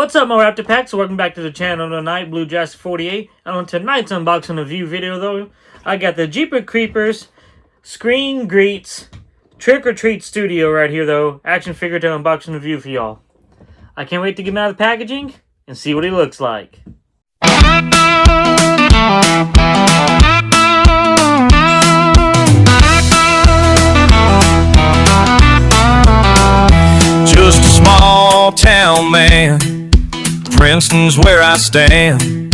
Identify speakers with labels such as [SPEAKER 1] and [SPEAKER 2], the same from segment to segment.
[SPEAKER 1] What's up, my Raptor Packs? Welcome back to the channel tonight, Blue Jurassic 48. And on tonight's unboxing review video, though, I got the Jeepers Creepers Screen Greets Trick or Treat Studio right here, though. Action figure to unboxing review for y'all. I can't wait to get him out of the packaging and see what he looks like.
[SPEAKER 2] Just a small town man, Princeton's where I stand.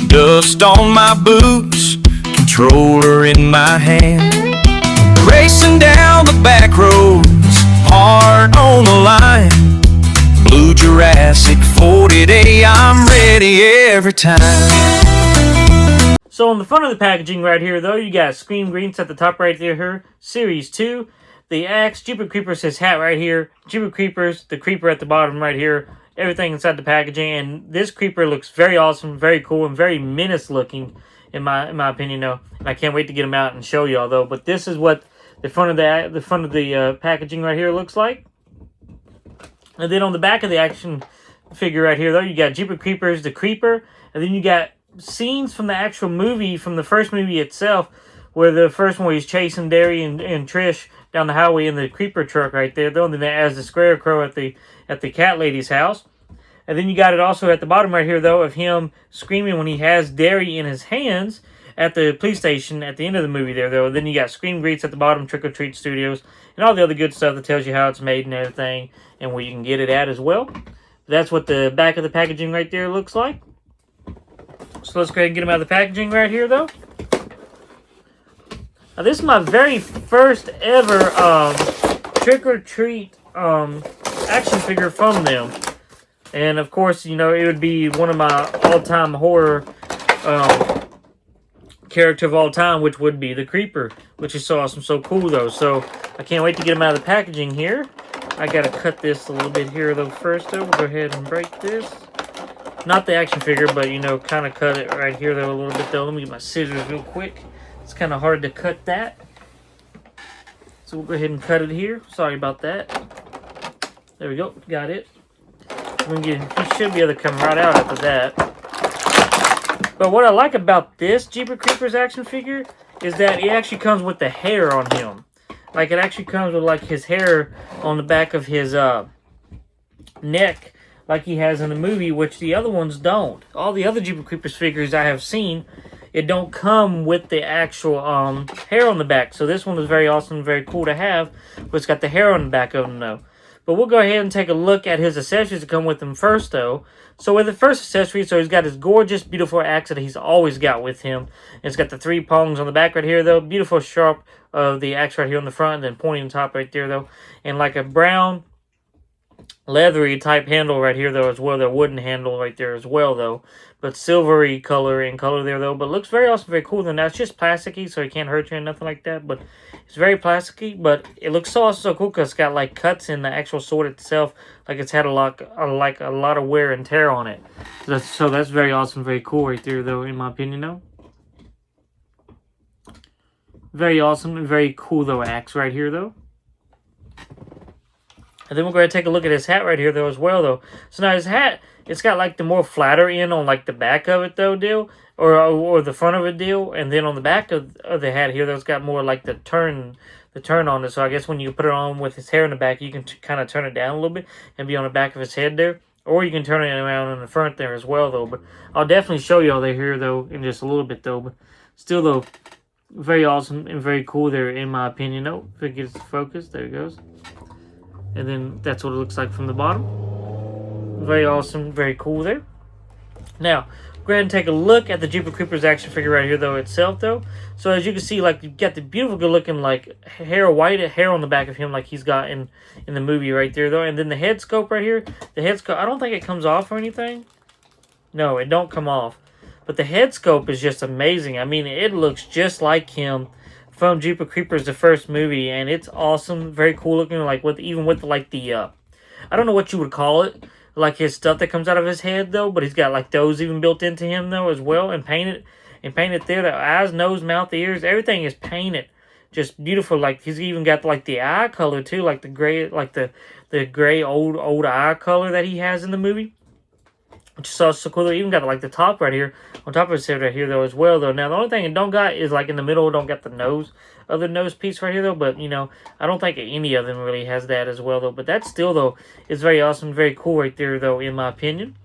[SPEAKER 2] Dust on my boots, controller in my hand. Racing down the back roads, heart on the line. Blue Jurassic 48, I'm ready every time.
[SPEAKER 1] So on the front of the packaging right here, though, you got Scream Greens at the top right there here, Series 2. The axe, Jeepers Creepers, his hat right here, Jeepers Creepers, the creeper at the bottom right here, everything inside the packaging. And this creeper looks very awesome, very cool, and very menace looking, in my opinion, though. And I can't wait to get him out and show y'all, though. But this is what the front of the packaging right here looks like. And then on the back of the action figure right here, though, you got Jeepers Creepers, the creeper, and then you got scenes from the actual movie, from the first movie itself, where the first one where he's chasing Derry and Trish down the highway in the creeper truck right there, though, and then as the scarecrow at the cat lady's house. And then you got it also at the bottom right here, though, of him screaming when he has Derry in his hands at the police station at the end of the movie there, though. Then you got Scream Greets at the bottom, Trick or Treat Studios, and all the other good stuff that tells you how it's made and everything, and where you can get it at as well. That's what the back of the packaging right there looks like. So let's go ahead and get them out of the packaging right here, though. Now, this is my very first ever Trick or Treat action figure from them. And, of course, you know, it would be one of my all-time horror character of all time, which would be the Creeper, which is so awesome, so cool, though. So, I can't wait to get him out of the packaging here. I got to cut this a little bit here, though, first, though. We'll go ahead and break this. Not the action figure, but, you know, kind of cut it right here, though, a little bit, though. Let me get my scissors real quick. It's kind of hard to cut that. So we'll go ahead and cut it here. Sorry about that. There we go. Got it. He should be able to come right out after that. But what I like about this Jeepers Creepers action figure is that it actually comes with the hair on him. Like, it actually comes with, like, his hair on the back of his neck, like he has in the movie, which the other ones don't. All the other Jeepers Creepers figures I have seen, it don't come with the actual hair on the back. So this one was very awesome and very cool to have, but it's got the hair on the back of them, though. But we'll go ahead and take a look at his accessories that come with him first, though. So with the first accessory, so he's got his gorgeous, beautiful axe that he's always got with him. It's got the 3 prongs on the back right here, though. Beautiful sharp of the axe right here on the front, and then pointing on top right there, though. And like a brown, leathery type handle right here, though, as well. The wooden handle right there as well, though. But silvery color in color there, though. But looks very awesome, very cool. Then that's just plasticky, so it can't hurt you and nothing like that. But it's very plasticky, but it looks so awesome, so cool, because it's got like cuts in the actual sword itself, like it's had a lot of wear and tear on it. So that's very awesome, very cool right there, though, in my opinion, though. Very awesome and very cool, though, axe right here, though. And then we're going to take a look at his hat right here, though, as well, though. So now his hat, it's got like the more flatter end on like the back of it, though, deal, or the front of it, deal, and then on the back of the hat here, though, it's got more like the turn on it. So I guess when you put it on with his hair in the back, you can kind of turn it down a little bit and be on the back of his head there, or you can turn it around in the front there as well, though. But I'll definitely show y'all there here, though, in just a little bit, though. But still, though, very awesome and very cool there, in my opinion, though. If it gets the focus, there it goes. And then that's what it looks like from the bottom. Very awesome, very cool there. Now, go ahead and take a look at the Jeepers Creepers action figure right here, though, itself, though. So as you can see, like, you've got the beautiful good looking, like, white hair on the back of him, like he's got in the movie right there, though. And then the head sculpt right here, the head sculpt, I don't think it comes off or anything. No, it don't come off. But the head sculpt is just amazing. I mean, it looks just like him from Jeepers Creepers, the first movie, and it's awesome, very cool looking, like even with like the I don't know what you would call it, like his stuff that comes out of his head, though, but he's got like those even built into him, though, as well, and painted there. The eyes, nose, mouth, ears, everything is painted just beautiful. Like he's even got like the eye color too, like the gray, like the gray old eye color that he has in the movie. which is also so cool. They even got like the top right here on top of his head right here though as well though. Now the only thing it don't got is like in the middle, don't got the nose, other nose piece right here though. But you know, I don't think any of them really has that as well though. But that still though is very awesome, very cool right there though, in my opinion.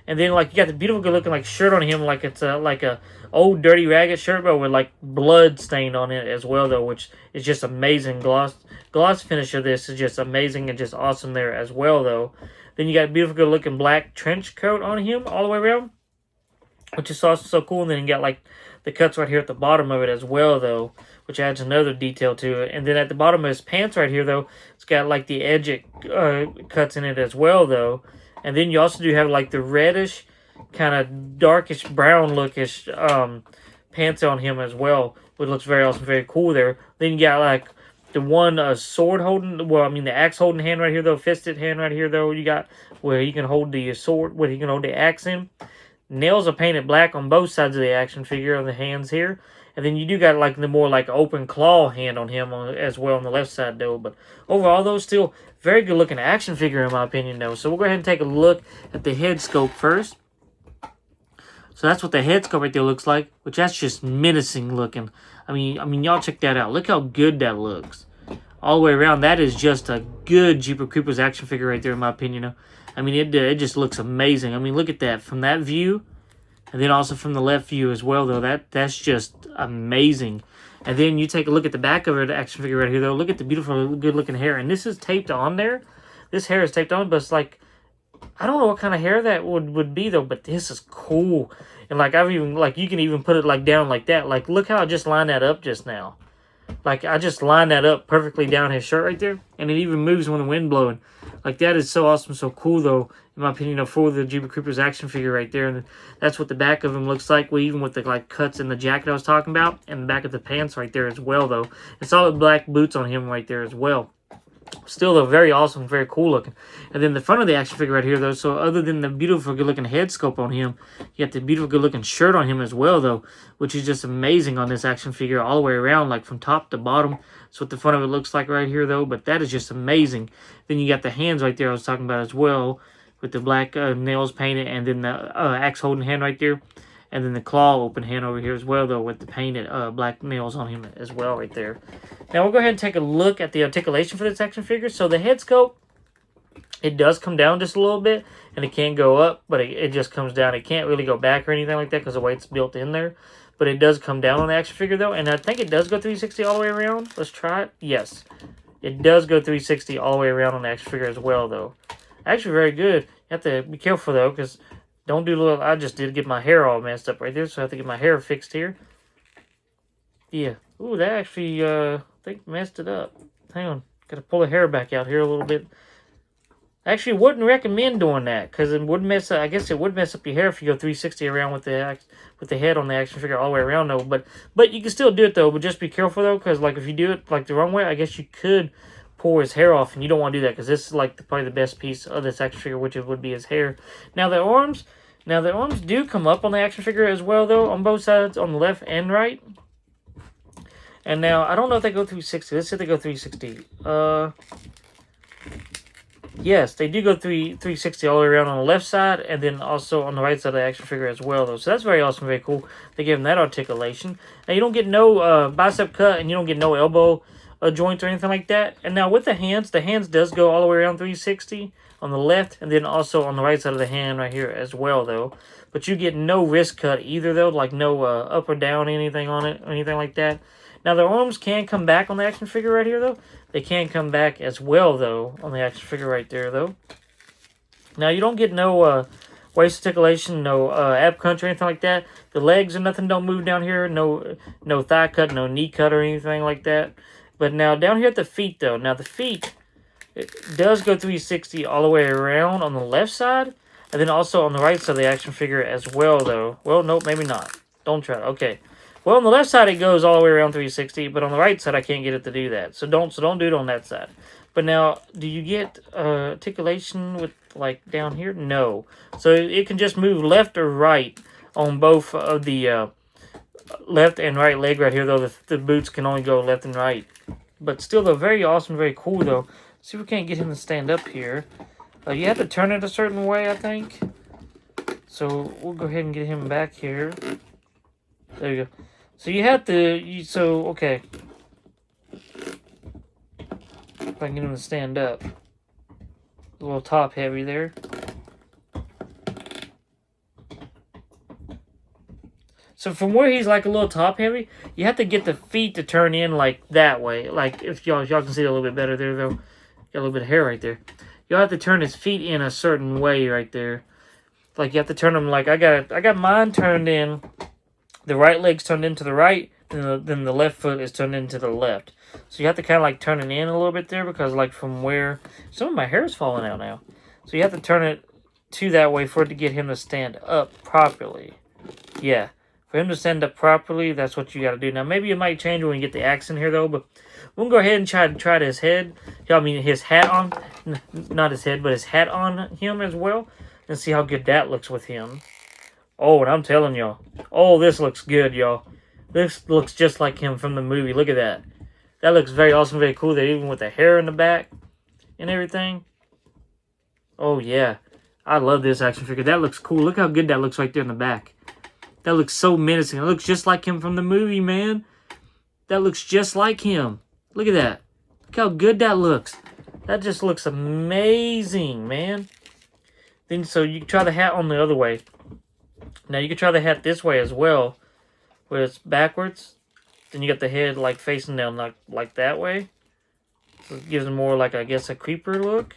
[SPEAKER 1] And then like you got the beautiful good looking like shirt on him, like it's like a old dirty ragged shirt, but with like blood stain on it as well though, which is just amazing. Gloss finish of this is just amazing and just awesome there as well though. Then you got a beautiful good looking black trench coat on him all the way around, which is also so cool. And then you got like the cuts right here at the bottom of it as well though, which adds another detail to it. And then at the bottom of his pants right here though, it's got like the edge cuts in it as well though. And then you also do have like the reddish, kind of darkish brown lookish pants on him as well, which looks very awesome, very cool there. Then you got like the one sword holding, well, I mean the axe holding hand right here though, fisted hand right here though. You got where he can hold the sword, where he can hold the axe in. Nails are painted black on both sides of the action figure on the hands here. And then you do got like the more like open claw hand on him as well on the left side though. But overall though, still very good looking action figure in my opinion though. So we'll go ahead and take a look at the head sculpt first. So that's what the head sculpt right there looks like, which that's just menacing looking. I mean, y'all check that out. Look how good that looks. All the way around, that is just a good Jeepers Creepers action figure right there, in my opinion. I mean, it just looks amazing. I mean, look at that from that view, and then also from the left view as well, though. That's just amazing. And then you take a look at the back of the action figure right here, though. Look at the beautiful, good-looking hair, and this is taped on there. This hair is taped on, but it's like, I don't know what kind of hair that would be though, but this is cool. And like I've even like you can even put it like down like that. Like look how I just lined that up just now. Like I just lined that up perfectly down his shirt right there, and it even moves when the wind blowing. Like that is so awesome, so cool though, in my opinion, for the Jeepers Creepers action figure right there. And that's what the back of him looks like. Well, even with the like cuts in the jacket I was talking about, and the back of the pants right there as well though. And solid black boots on him right there as well. Still, though, very awesome, very cool looking. And then the front of the action figure right here, though, so other than the beautiful good-looking head sculpt on him, you got the beautiful good-looking shirt on him as well, though, which is just amazing on this action figure all the way around, like from top to bottom. That's what the front of it looks like right here, though, but that is just amazing. Then you got the hands right there I was talking about as well, with the black nails painted, and then the axe holding hand right there. And then the claw open hand over here as well, though, with the painted black nails on him as well right there. Now, we'll go ahead and take a look at the articulation for this action figure. So, the head sculpt, it does come down just a little bit, and it can go up, but it just comes down. It can't really go back or anything like that because the way it's built in there. But it does come down on the action figure, though, and I think it does go 360 all the way around. Let's try it. Yes, it does go 360 all the way around on the action figure as well, though. Actually, very good. You have to be careful, though, because don't do little. I just did get my hair all messed up right there, so I have to get my hair fixed here. Yeah. Ooh, that actually, I think messed it up. Hang on. Got to pull the hair back out here a little bit. Actually, wouldn't recommend doing that, because it would mess up. I guess it would mess up your hair if you go 360 around with the head on the action figure all the way around, though. But you can still do it, though. But just be careful, though, because like if you do it like the wrong way, I guess you could pull his hair off, and you don't want to do that, because this is like probably the best piece of this action figure, which would be his hair. Now the arms do come up on the action figure as well, though, on both sides, on the left and right. And now, I don't know if they go 360. Let's say they go 360. Yes, they do go 360 all the way around on the left side, and then also on the right side of the action figure as well, though. So that's very awesome, very cool. They give him that articulation. Now, you don't get no bicep cut, and you don't get no elbow joints or anything like that. And now, with the hands does go all the way around 360 on the left, and then also on the right side of the hand right here as well, though. But you get no wrist cut either, though, like no up or down anything on it or anything like that. Now, the arms can come back on the action figure right here, though. They can come back as well, though, on the action figure right there, though. Now, you don't get no waist articulation, no ab crunch or anything like that. The legs or nothing don't move down here. No thigh cut, no knee cut or anything like that. But now, down here at the feet, though. Now, the feet, it does go 360 all the way around on the left side. And then also on the right side of the action figure as well, though. Well, nope, maybe not. Don't try it. Okay. Well, on the left side, it goes all the way around 360, but on the right side, I can't get it to do that. So don't do it on that side. But now, do you get articulation with, like, down here? No. So it can just move left or right on both of the left and right leg right here, though. The boots can only go left and right. But still, though, very awesome, very cool, though. See if we can't get him to stand up here. You have to turn it a certain way, I think. So we'll go ahead and get him back here. There you go. So you have to, okay. If I can get him to stand up. A little top heavy there. So from where he's like a little top heavy, you have to get the feet to turn in like that way. Like if y'all can see it a little bit better there though. Got a little bit of hair right there. You'll have to turn his feet in a certain way right there. Like you have to turn them like I got mine turned in. The right leg's turned into the right, then the left foot is turned into the left. So you have to kind of like turn it in a little bit there because like from where some of my hair is falling out now. So you have to turn it to that way for it to get him to stand up properly. Yeah. For him to stand up properly, that's what you got to do. Now, maybe it might change when we get the axe in here, though. But we'll go ahead and try his head. I mean, his hat on. Not his head, but his hat on him as well. And see how good that looks with him. Oh, and I'm telling y'all. Oh, this looks good, y'all. This looks just like him from the movie. Look at that. That looks very awesome, very cool there, even with the hair in the back and everything. Oh, yeah. I love this action figure. That looks cool. Look how good that looks right there in the back. That looks so menacing. It looks just like him from the movie, man. That looks just like him. Look at that. Look how good that looks. That just looks amazing, man. Then so you can try the hat on the other way. Now you can try the hat this way as well, where it's backwards. Then you got the head like facing down like that way. So it gives him more like, I guess, a creeper look.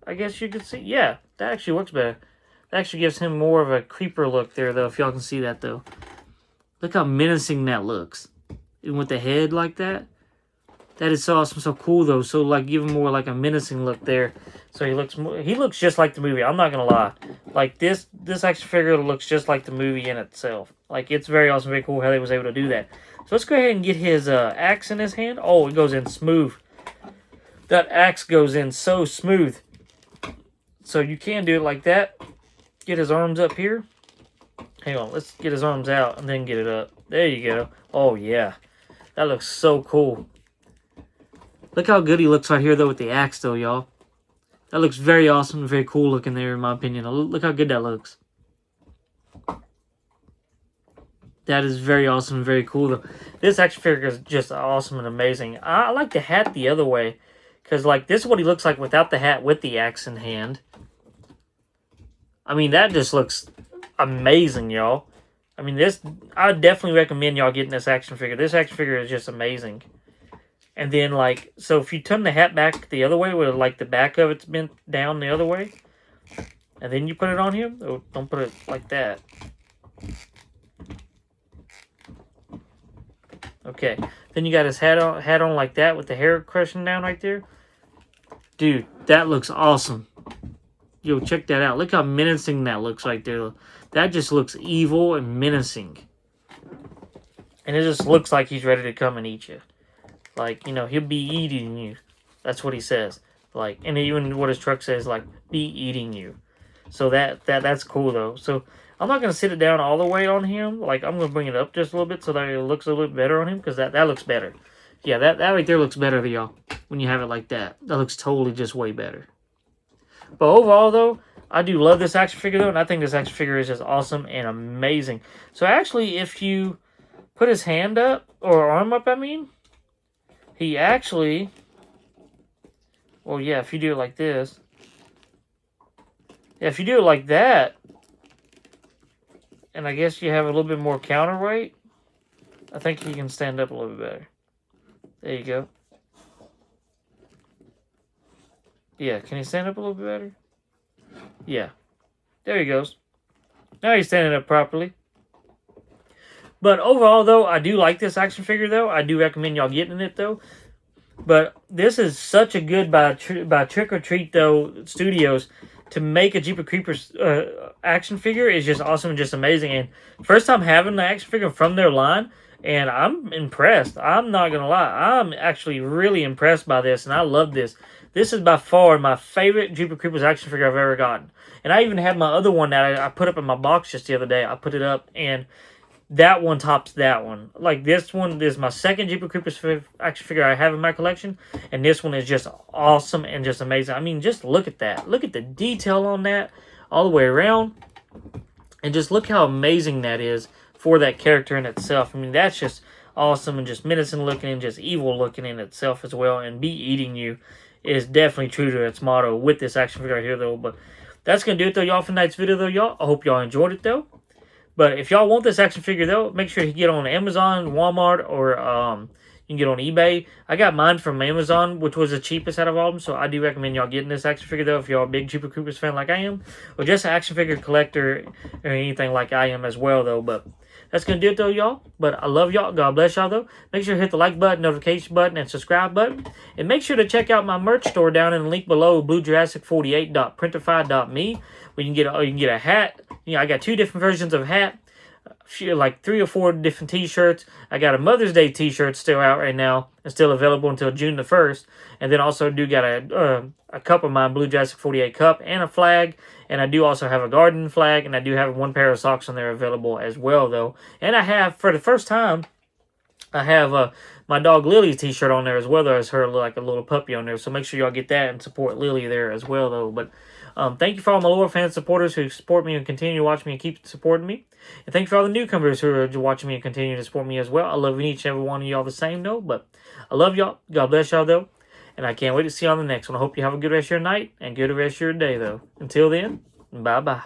[SPEAKER 1] I guess you could see. Yeah, that actually works better. That actually gives him more of a creeper look there, though, if y'all can see that, though. Look how menacing that looks. Even with the head like that. That is so awesome, so cool, though. So, like, give him more like a menacing look there. So he looks just like the movie. I'm not going to lie. Like, this action figure looks just like the movie in itself. Like, it's very awesome, very cool how they was able to do that. So let's go ahead and get his axe in his hand. Oh, it goes in smooth. That axe goes in so smooth. So you can do it like that. Get his arms up here. Hang on, let's get his arms out and then get it up. There you go. Oh, yeah. That looks so cool. Look how good he looks right here, though, with the axe, though, y'all. That looks very awesome and very cool looking there, in my opinion. Look how good that looks. That is very awesome and very cool, though. This action figure is just awesome and amazing. I like the hat the other way. Because, like, this is what he looks like without the hat with the axe in hand. I mean, that just looks amazing, y'all. I mean, I would definitely recommend y'all getting this action figure. This action figure is just amazing. And then, like, so if you turn the hat back the other way, where, like, the back of it's bent down the other way, and then you put it on him, oh, don't put it like that. Okay. Then you got his hat on like that with the hair crushing down right there. Dude, that looks awesome. Yo, check that out. Look how menacing that looks right there. That just looks evil and menacing. And it just looks like he's ready to come and eat you. Like, you know, he'll be eating you. That's what he says. Like, and even what his truck says, like, be eating you. So that's cool, though. So I'm not going to sit it down all the way on him. Like, I'm going to bring it up just a little bit so that it looks a little bit better on him. Because that looks better. Yeah, that right there looks better, y'all. When you have it like that. That looks totally just way better. But overall, though, I do love this action figure, though. And I think this action figure is just awesome and amazing. So actually, if you put his hand up, or arm up, I mean, he actually, well, yeah, if you do it like this. Yeah, if you do it like that, and I guess you have a little bit more counterweight, I think he can stand up a little bit better. There you go. Yeah, can he stand up a little bit better? Yeah. There he goes. Now he's standing up properly. But overall, though, I do like this action figure, though. I do recommend y'all getting it, though. But this is such a good by Trick or Treat, though, Studios, to make a Jeepers Creepers action figure is just awesome and just amazing. And first time having the action figure from their line, and I'm impressed. I'm not going to lie. I'm actually really impressed by this, and I love this. This is by far my favorite Jeepers Creepers action figure I've ever gotten. And I even have my other one that I put up in my box just the other day. I put it up, and that one tops that one. Like, this one is my second Jeepers Creepers action figure I have in my collection. And this one is just awesome and just amazing. I mean, just look at that. Look at the detail on that all the way around. And just look how amazing that is for that character in itself. I mean, that's just awesome and just menacing looking and just evil looking in itself as well. And be eating you is definitely true to its motto with this action figure right here, though. But that's going to do it, though, y'all, for tonight's video, though, y'all. I hope y'all enjoyed it, though. But if y'all want this action figure, though, make sure you get on Amazon, Walmart, or you can get on eBay. I got mine from Amazon, which was the cheapest out of all of them, so I do recommend y'all getting this action figure, though, if y'all a big Jeepers Creepers fan like I am, or just an action figure collector or anything like I am as well, though. But that's going to do it, though, y'all. But I love y'all. God bless y'all, though. Make sure to hit the like button, notification button, and subscribe button. And make sure to check out my merch store down in the link below, bluejurassic48.printify.me, where you can get a hat. You know, I got 2 different versions of hat. Like 3 or 4 different t-shirts. I got a Mother's Day t-shirt still out right now and still available until June the 1st. And then also do got a cup of my Blue Jurassic 48 cup and a flag. And I do also have a garden flag, and I do have 1 pair of socks on there available as well, though. And I have, for the first time, I have my dog Lily's t-shirt on there as well, though, as her like a little puppy on there. So make sure y'all get that and support Lily there as well, though. But thank you for all my loyal fans, supporters who support me and continue to watch me and keep supporting me. And thank you for all the newcomers who are watching me and continue to support me as well. I love each and every one of y'all the same, though. But I love y'all. God bless y'all, though. And I can't wait to see you on the next one. I hope you have a good rest of your night and good rest of your day, though. Until then, bye-bye.